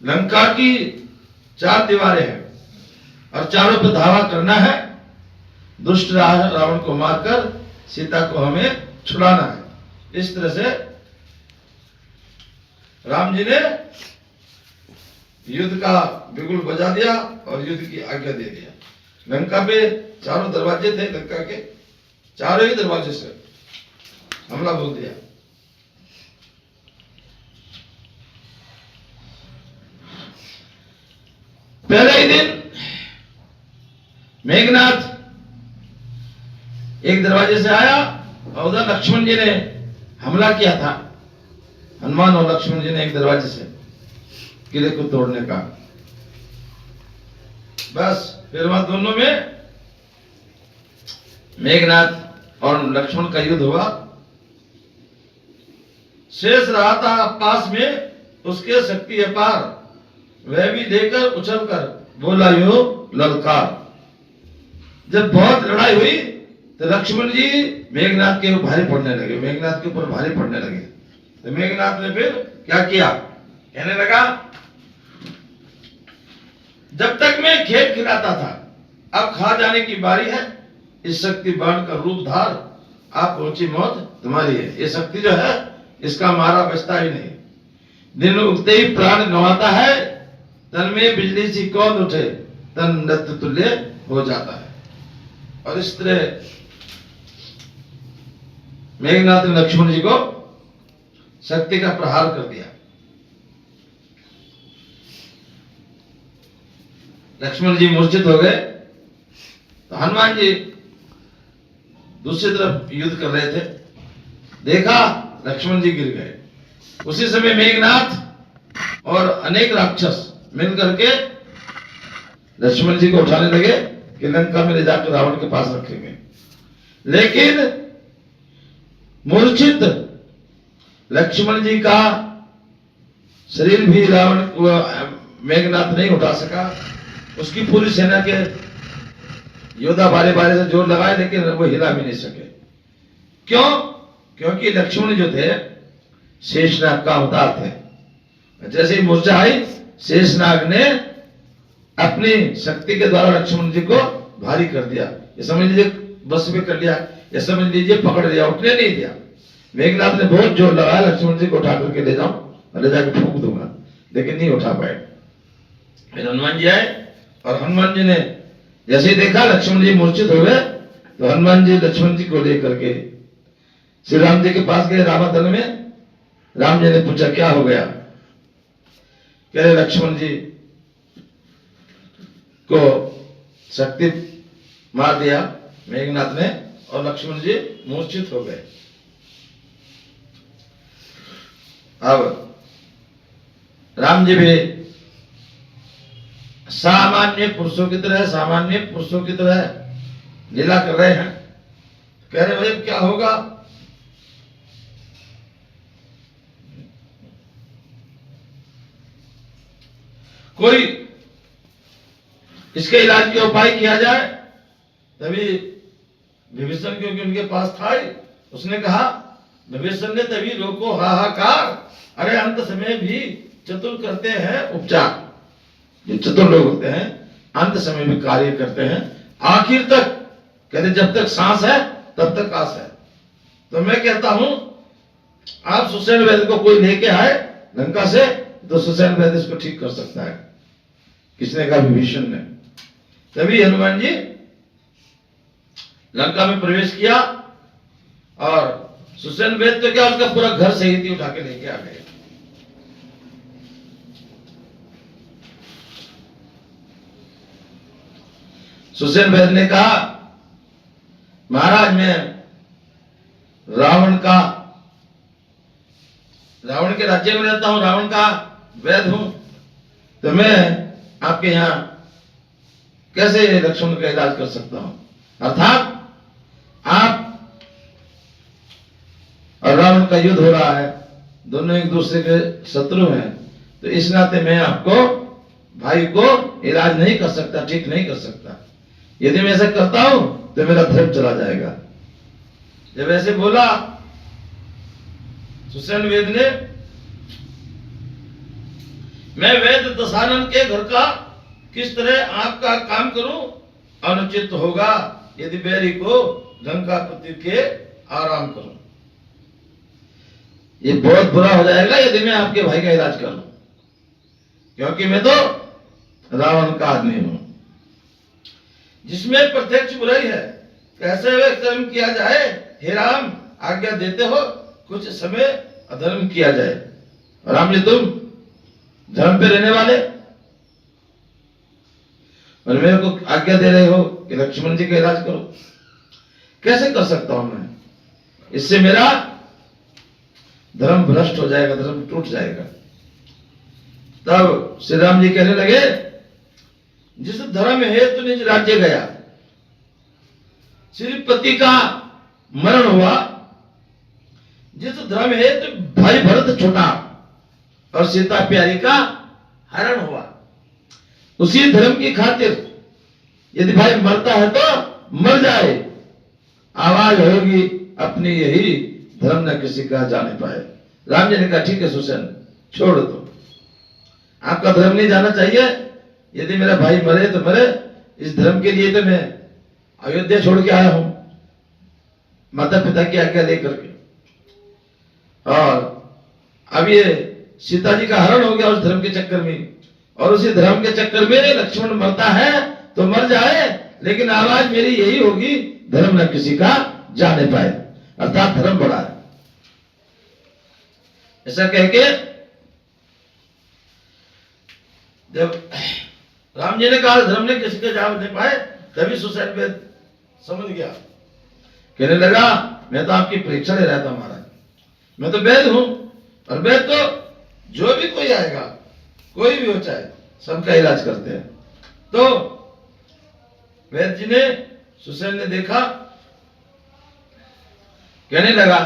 लंका की 4 दीवारें हैं और चारों पे धावा करना है, दुष्ट रावण को मारकर सीता को हमें छुड़ाना है। इस तरह से राम जी ने युद्ध का बिगुल बजा दिया और युद्ध की आज्ञा दे दिया। लंका पे चारों दरवाजे थे, लंका के चारों ही दरवाजे से हमला बोल दिया। पहले ही दिन मेघनाथ एक दरवाजे से आया और उधर लक्ष्मण जी ने हमला किया था। हनुमान और लक्ष्मण जी ने एक दरवाजे से किले को तोड़ने का, बस फिर वहां दोनों में मेघनाथ और लक्ष्मण का युद्ध हुआ। शेष रहा था पास में, उसके शक्ति अपार, वह भी लेकर उछलकर बोला यो ललकार। जब बहुत लड़ाई हुई तो लक्ष्मण जी मेघनाथ के भारी पड़ने लगे, मेघनाथ के ऊपर भारी पड़ने लगे। तो मेघनाथ ने फिर क्या किया, कहने लगा जब तक मैं खेत खिलाता था, अब खा जाने की बारी है। इस शक्ति बाण का रूप धार, आप पहुंची मौत तुम्हारी है। ये शक्ति जो है इसका मारा बचता ही नहीं। दिन उगते ही प्राण गंवाता है, तन में बिजली सी कौन उठे, तन नृत्य तुल्य हो जाता है। और इस तरह मेघनाथ ने लक्ष्मण जी को शक्ति का प्रहार कर दिया। लक्ष्मण जी मूर्छित हो गए तो हनुमान जी दूसरी तरफ युद्ध कर रहे थे, देखा लक्ष्मण जी गिर गए। उसी समय मेघनाथ और अनेक राक्षस मिलकर के लक्ष्मण जी को उठाने लगे कि लंका में ले जाकर रावण के पास रखेंगे। लेकिन मूर्छित लक्ष्मण जी का शरीर भी रावण को मेघनाथ नहीं उठा सका। उसकी पूरी सेना के योद्धा बारे बारे से जोर लगाए, लेकिन वो हिला भी नहीं सके। क्यों? क्योंकि लक्ष्मण जो थे शेषनाग का अवतार थे। जैसे ही मूर्छा आई, शेषनाग ने अपनी शक्ति के द्वारा लक्ष्मण जी को भारी कर दिया। ये समझ लीजिए बस में कर लिया, ये समझ लीजिए पकड़ लिया, उठने नहीं दिया। मेघनाथ ने बहुत जोर लगाया, लक्ष्मण जी को उठा करके ले जाऊं और ले जाकर फूंक दूंगा, लेकिन नहीं उठा पाए। फिर हनुमान जी आए और हनुमान जी ने जैसे ही देखा लक्ष्मण जी मूर्छित हो गए, तो हनुमान जी लक्ष्मण जी को लेकर के श्री राम जी के पास गए। रामादल में राम जी ने पूछा क्या हो गया, कह रहे लक्ष्मण जी को शक्ति मार दिया मेघनाथ ने और लक्ष्मण जी मूर्छित हो गए। अब राम जी भी सामान्य पुरुषों की तरह लीला कर रहे हैं। कह रहे भाई क्या होगा, कोई इसके इलाज के उपाय किया जाए। तभी विभीषण, क्योंकि उनके पास था ही, उसने कहा, विभीषण ने तभी रोको हाहाकार, अरे अंत समय भी चतुर करते हैं उपचार। जो चतुर लोग होते हैं अंत समय में कार्य करते हैं, आखिर तक कहते जब तक सांस है तब तक आस है। तो मैं कहता हूं आप सुसेन वैद्य को कोई लेके आए लंका से, तो सुसेन वैद्य इसको ठीक कर सकता है। किसने कहा? विभीषण ने। तभी हनुमान जी लंका में प्रवेश किया और सुसेन वैद्य तो क्या, उसका पूरा घर सहित ही उठा के लेके आ गए। सुसेन वैद्य ने कहा, महाराज मैं रावण के राज्य में रहता हूं, रावण का वैद्य हूं, तो मैं आपके यहां कैसे लक्ष्मण का इलाज कर सकता हूं? अर्थात आप और रावण का युद्ध हो रहा है, दोनों एक दूसरे के शत्रु हैं, तो इस नाते मैं आपको भाई को इलाज नहीं कर सकता, ठीक नहीं कर सकता। यदि मैं ऐसा करता हूं तो मेरा धर्म चला जाएगा। जब ऐसे बोला सुसेन वैद्य ने, मैं वैद्य दशानन के घर का किस तरह आपका काम करूं? अनुचित होगा यदि बैरी को लंका पति के आराम करूं। ये बहुत बुरा हो जाएगा यदि मैं आपके भाई का इलाज कर लूं, क्योंकि मैं तो रावण का आदमी हूं, जिसमें प्रत्यक्ष बुराई है। कैसे वे कर्म किया जाए? हे राम, आज्ञा देते हो कुछ समय अधर्म किया जाए। राम जी, तुम धर्म पे रहने वाले और मेरे को आज्ञा दे रहे हो कि लक्ष्मण जी का इलाज करो। कैसे कर सकता हूं मैं? इससे मेरा धर्म भ्रष्ट हो जाएगा, धर्म टूट जाएगा। तब श्री राम जी कहने लगे, जिस धर्म हेतु निज राज्य गया, श्रीपति का मरण हुआ, जिस धर्म हेतु भाई भरत छूटा और सीता प्यारी का हरण हुआ, उसी धर्म की खातिर यदि भाई मरता है तो मर जाए, आवाज होगी अपनी यही धर्म न किसी का जाने पाए। राम जी ने कहा, ठीक है सुसेन, छोड़ दो, आपका धर्म नहीं जाना चाहिए। यदि मेरा भाई मरे तो मरे, इस धर्म के लिए तो मैं अयोध्या छोड़ के आया हूं, माता पिता की आज्ञा लेकर के। और अब ये सीता जी का हरण हो गया उस धर्म के चक्कर में, और उसी धर्म के चक्कर में लक्ष्मण मरता है तो मर जाए, लेकिन आवाज मेरी यही होगी, धर्म न किसी का जाने पाए, अर्थात धर्म बड़ा है। ऐसा कह के जब राम जी ने कहा धर्म ने किसी का जान नहीं पाए, तभी सुसेन वेद समझ गया, कहने लगा, मैं तो आपकी परीक्षा ले रहा था महाराज, मैं तो वैद हूं, और वैद तो जो भी कोई आएगा, कोई भी हो चाहे, सबका इलाज करते हैं। तो वैद जी ने, सुसेन ने देखा, कहने लगा,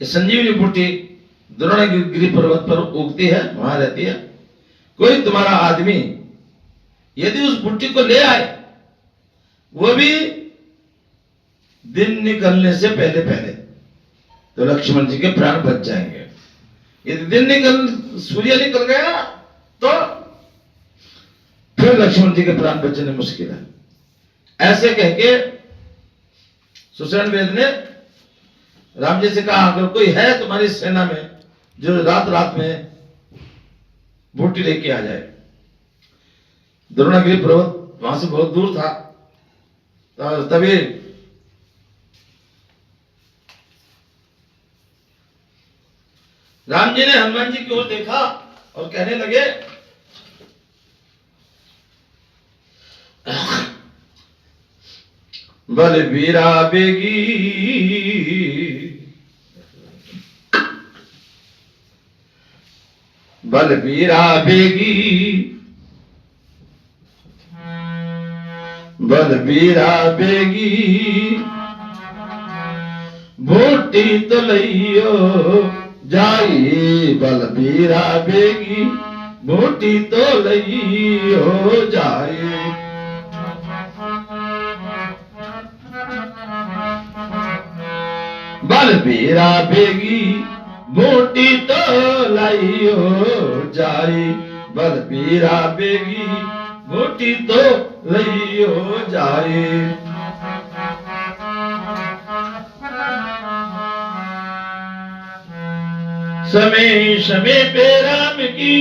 ये संजीवनी बूटी द्रोणगिरि पर्वत पर उगती है, वहां रहती है। कोई तुम्हारा आदमी यदि उस बूटी को ले आए, वो भी दिन निकलने से पहले पहले, तो लक्ष्मण जी के प्राण बच जाएंगे। यदि सूर्य निकल गया तो फिर लक्ष्मण जी के प्राण बचने मुश्किल है। ऐसे कह के सुसेन वेद ने राम जी से कहा, अगर कोई है तुम्हारी सेना में जो रात रात में बूटी लेके आ जाए। द्रोणगिरि पर्वत वहां से बहुत दूर था, तो तभी राम जी ने हनुमान जी की ओर देखा और कहने लगे, बलबीरा बेगी, बलबीरा बेगी, बलबीरा बेगी, बूटी तो लइयो जाई, बलबीरा बेगी, बूटी तो लइयो जाई। बलबीरा बेगी, बूटी तो लाइयो जाई, बलबीरा बेगी, बूटी तो लइयो जाई। समय समय पे राम की,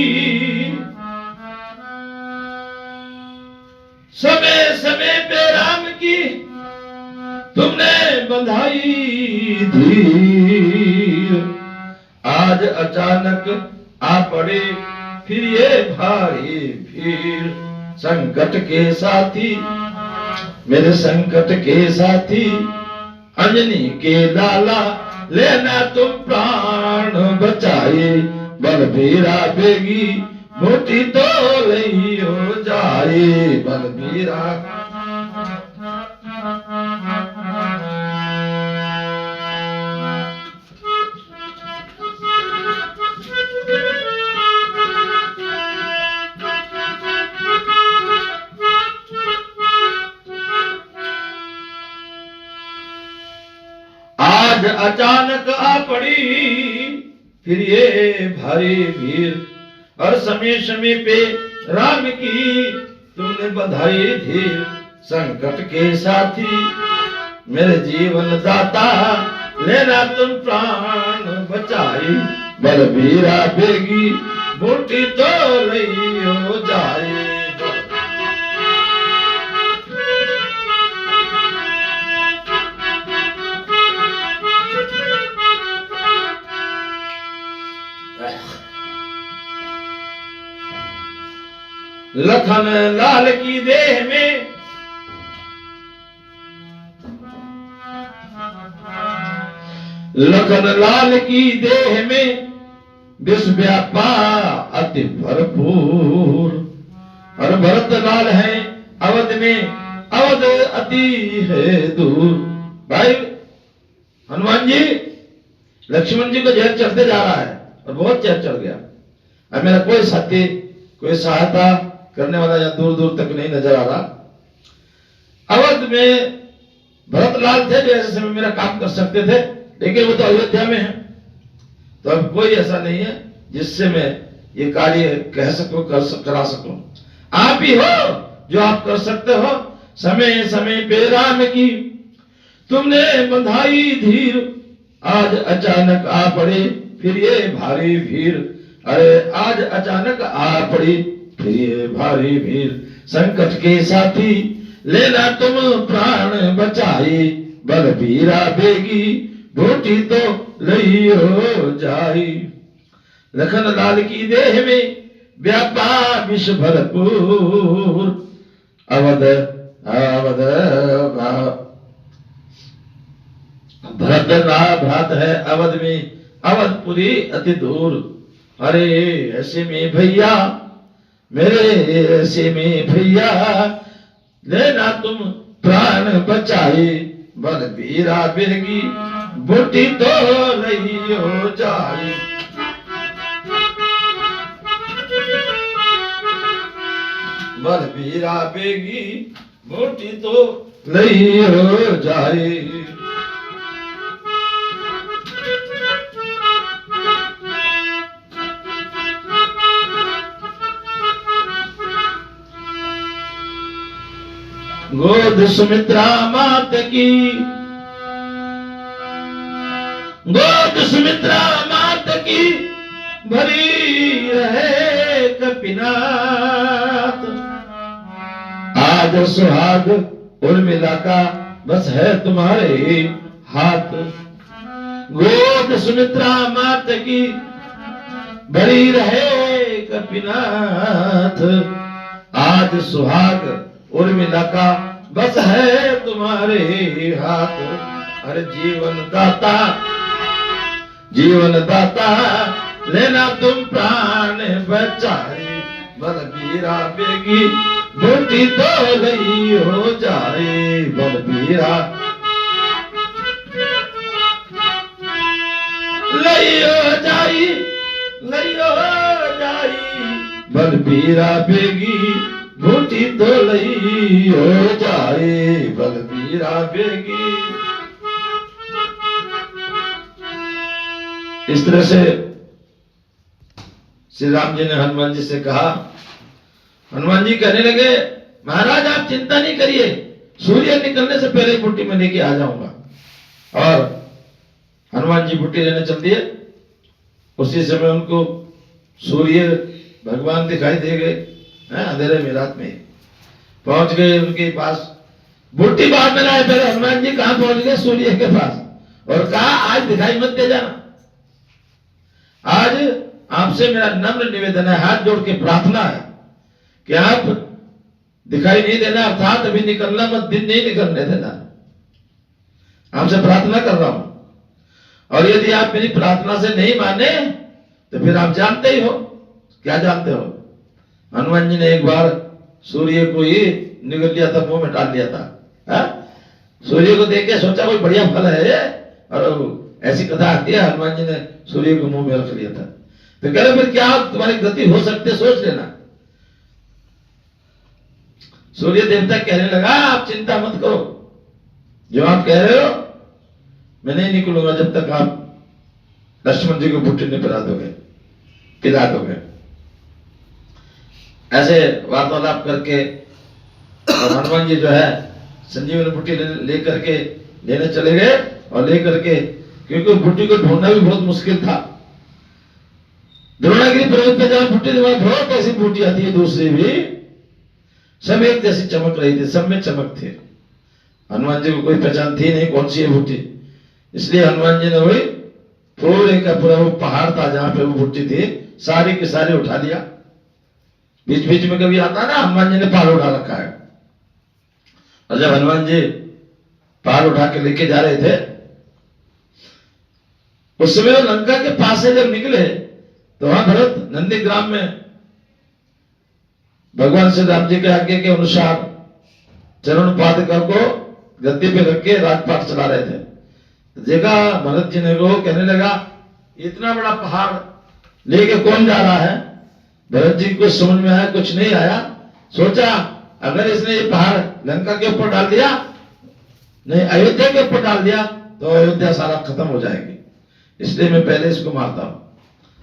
समय समय पे राम की तुमने बंधाई धीर, आज अचानक आ पड़े फिर ये भारी भीड़। संकट के साथी, मेरे संकट के साथी, अंजनी के लाला, लेना तुम प्राण बचाए, बलबीरा बेगी, बूटी तो लइयो जाए, बलबीरा। आज अचानक आ पड़ी फिर ये भारी भीड़, और समय समय पे राम की तुमने बधाई थी, संकट के साथी मेरे जीवन दाता, लेना तुम प्राण बचाई, बलबीरा बेगी बूटी तो लियो जाए। लखन लाल की देह में लखन लाल की देह में विष व्यापा अति भरपूर, और भरत लाल है अवध में, अवध अति है दूर। भाई हनुमान जी लक्ष्मण जी को जहर चढ़ते जा रहा है और बहुत जहर चढ़ गया। अब मेरा कोई साथी कोई सहायता करने वाला या दूर दूर तक नहीं नजर आ रहा। अवध में भरत लाल थे जो ऐसे समय मेरा काम कर सकते थे, लेकिन वो तो अयोध्या में है, तो अब कोई ऐसा नहीं है जिससे मैं ये कार्य कह सकूं करा सकूं। आप ही हो जो आप कर सकते हो। समय समय पे राम की तुमने बंधाई धीर, आज अचानक आ पड़े फिर ये भारी भीड़। अरे आज अचानक आ पड़ी फिर ये भारी भीड़, संकट के साथी लेना तुम प्राण बचाई, बलबीरा बेगी बूटी तो लियो जाई। लखन लाल की देह में व्यापा विष भरपूर, अवध अवध भरत भ्रात है अवध में, अवधपुरी अति दूर। अरे ऐसे में भैया मेरे ऐसे में भैया लेना तुम प्राण बचाए, बलबीरा बेगी बूटी तो लियो जाए। बलबीरा बेगी बूटी तो लियो जाए। गोद सुमित्रा मात की, गोद सुमित्रा मात की भरी रहे कपिनाथ, आज सुहाग उर्मिला का बस है तुम्हारे हाथ। गोद सुमित्रा मात की भरी रहे कपिनाथ, आज सुहाग उर्मिला का बस है तुम्हारे हाथ। अरे जीवन दाता लेना तुम प्राण बचाए, बलबीरा बेगी बूटी तो लियो जाए। बलबीरा लियो जाई, लियो जाई, बलबीरा बेगी बूटी तो लियो जाए। बलबीरा बेगी। इस तरह से श्री राम जी ने हनुमान जी से कहा। हनुमान जी कहने लगे महाराज आप चिंता नहीं करिए, सूर्य निकलने से पहले बूटी में लेके आ जाऊंगा। और हनुमान जी बूटी लेने चल दिए। उसी समय उनको सूर्य भगवान दिखाई दे गए, अंधेरे में रात में पहुंच गए उनके पास। बूटी बाद में लाए, पहले हनुमान जी कहां पहुंच गए? सूर्य के पास। और कहा आज दिखाई मत दे जाना, आज आपसे मेरा नम्र निवेदन है, हाथ जोड़ के प्रार्थना है कि आप दिखाई नहीं देना, अर्थात अभी निकलना मत, दिन नहीं निकलने देना। आपसे प्रार्थना कर रहा हूं, और यदि आप मेरी प्रार्थना से नहीं माने तो फिर आप जानते ही हो। क्या जानते हो? हनुमान जी ने एक बार सूर्य को ही निगल लिया था, मुंह में डाल लिया था। सूर्य को देख के सोचा कोई बढ़िया फल है ये, और ऐसी कथा आती है हनुमान जी ने सूर्य को मुंह में रख लिया था। तो कह रहे फिर क्या तुम्हारी गति हो सकती है, सोच लेना। सूर्य देवता कहने लगा आप चिंता मत करो, जो आप कह रहे हो मैं नहीं निकलूंगा जब तक आप लक्ष्मण जी को बूटी नहीं पिला दोगे। ऐसे वार्तालाप करके और हनुमान जी जो है संजीवनी बूटी ले करके लेने चले गए और ले करके, क्योंकि बूटी को ढूंढना भी बहुत मुश्किल था। द्रोणागिरी पर्वत पे जहां बूटी बहुत ऐसी बूटी आती है दूसरी भी, सब एक जैसी चमक रही थी, सब में चमक थी। हनुमान जी को कोई पहचान थी नहीं कौन सी है बूटी, इसलिए हनुमान जी ने वही पूरे का पूरा वो पहाड़ था जहां पे वो बूटी थी सारी की सारी उठा लिया। बीच बीच में कभी आता ना हनुमान जी ने पहाड़ उठा रखा है, और जब हनुमान जी पहाड़ उठा के लेके जा रहे थे उस समय वो लंका के पास से जब निकले तो वहां भरत नंदीग्राम में भगवान श्री राम जी के आज्ञा के अनुसार चरण पादुका को गद्दी पे रख के राजपाट चला रहे थे। तो देखा भरत जी ने को कहने लगा इतना बड़ा पहाड़ लेके कौन जा रहा है। भरत जी को समझ में आया कुछ नहीं आया, सोचा अगर इसने ये पहाड़ लंका के ऊपर डाल दिया, नहीं अयोध्या के ऊपर डाल दिया तो अयोध्या सारा खत्म हो जाएगी, इसलिए मैं पहले इसको मारता हूं।